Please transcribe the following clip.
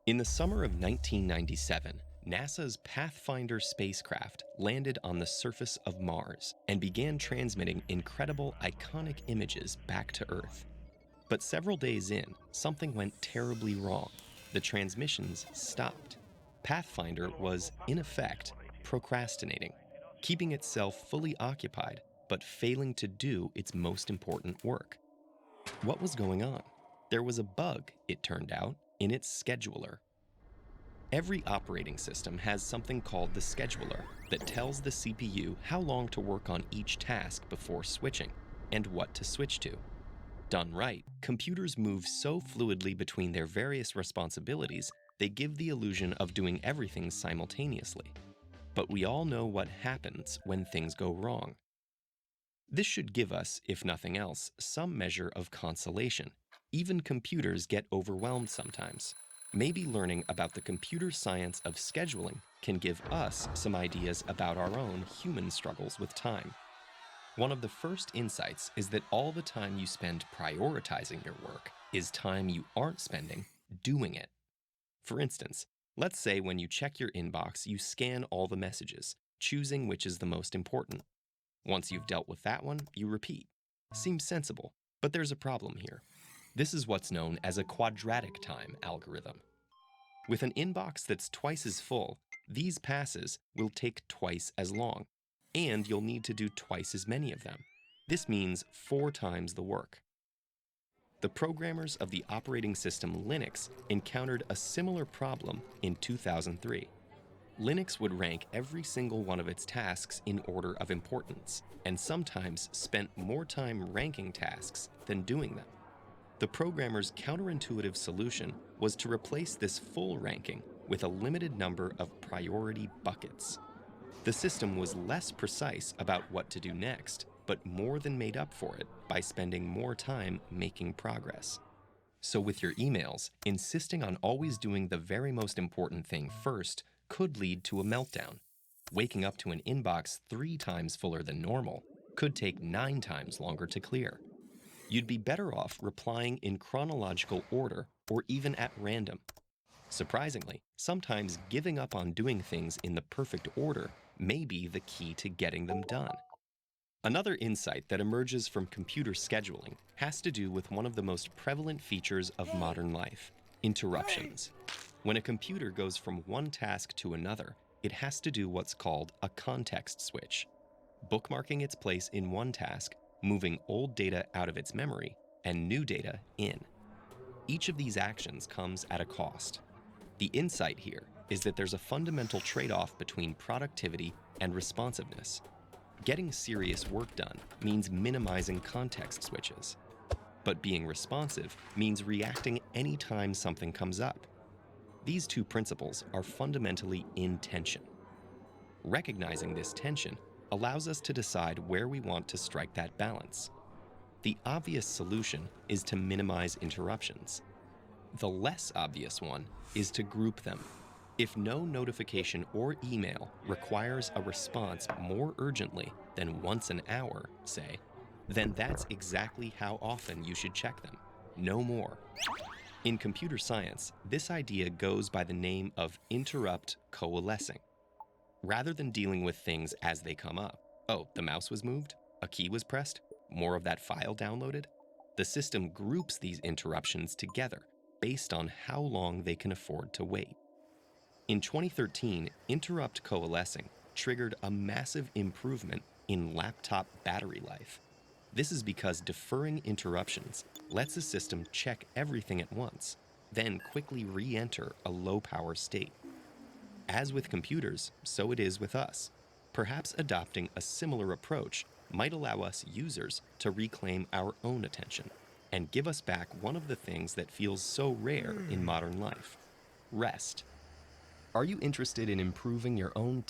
In the summer of 1997, NASA's Pathfinder spacecraft landed on the surface of Mars and began transmitting incredible, iconic images back to Earth. But several days in, something went terribly wrong. The transmissions stopped. Pathfinder was, in effect, procrastinating, keeping itself fully occupied, but failing to do its most important work. What was going on? There was a bug, it turned out, in its scheduler. Every operating system has something called the scheduler that tells the CPU how long to work on each task before switching, and what to switch to. Done right, computers move so fluidly between their various responsibilities, they give the illusion of doing everything simultaneously. But we all know what happens when things go wrong. This should give us, if nothing else, some measure of consolation. Even computers get overwhelmed sometimes. Maybe learning about the computer science of scheduling can give us some ideas about our own human struggles with time. One of the first insights is that all the time you spend prioritizing your work is time you aren't spending doing it. For instance, let's say when you check your inbox, you scan all the messages, choosing which is the most important. Once you've dealt with that one, you repeat. Seems sensible, but there's a problem here. This is what's known as a quadratic time algorithm. With an inbox that's twice as full, these passes will take twice as long, and you'll need to do twice as many of them. This means 4 times the work. The programmers of the operating system Linux encountered a similar problem in 2003. Linux would rank every single one of its tasks in order of importance, and sometimes spent more time ranking tasks than doing them. The programmer's counterintuitive solution was to replace this full ranking with a limited number of priority buckets. The system was less precise about what to do next, but more than made up for it by spending more time making progress. So with your emails, insisting on always doing the very most important thing first could lead to a meltdown. Waking up to an inbox 3 times fuller than normal could take 9 times longer to clear. You'd be better off replying in chronological order or even at random. Surprisingly, sometimes giving up on doing things in the perfect order may be the key to getting them done. Another insight that emerges from computer scheduling has to do with one of the most prevalent features of modern life: interruptions. When a computer goes from one task to another, it has to do what's called a context switch, bookmarking its place in one task, moving old data out of its memory, and new data in. Each of these actions comes at a cost. The insight here is that there's a fundamental trade-off between productivity and responsiveness. Getting serious work done means minimizing context switches. But being responsive means reacting anytime something comes up. These two principles are fundamentally in tension. Recognizing this tension allows us to decide where we want to strike that balance. The obvious solution is to minimize interruptions. The less obvious one is to group them. If no notification or email requires a response more urgently than once an hour, say, then that's exactly how often you should check them. No more. In computer science, this idea goes by the name of interrupt coalescing. Rather than dealing with things as they come up, oh, the mouse was moved, a key was pressed, more of that file downloaded, the system groups these interruptions together based on how long they can afford to wait. In 2013, interrupt coalescing triggered a massive improvement in laptop battery life. This is because deferring interruptions lets a system check everything at once, then quickly re-enter a low-power state. As with computers, so it is with us. Perhaps adopting a similar approach might allow us users to reclaim our own attention and give us back one of the things that feels so rare in modern life: rest. Are you interested in improving your own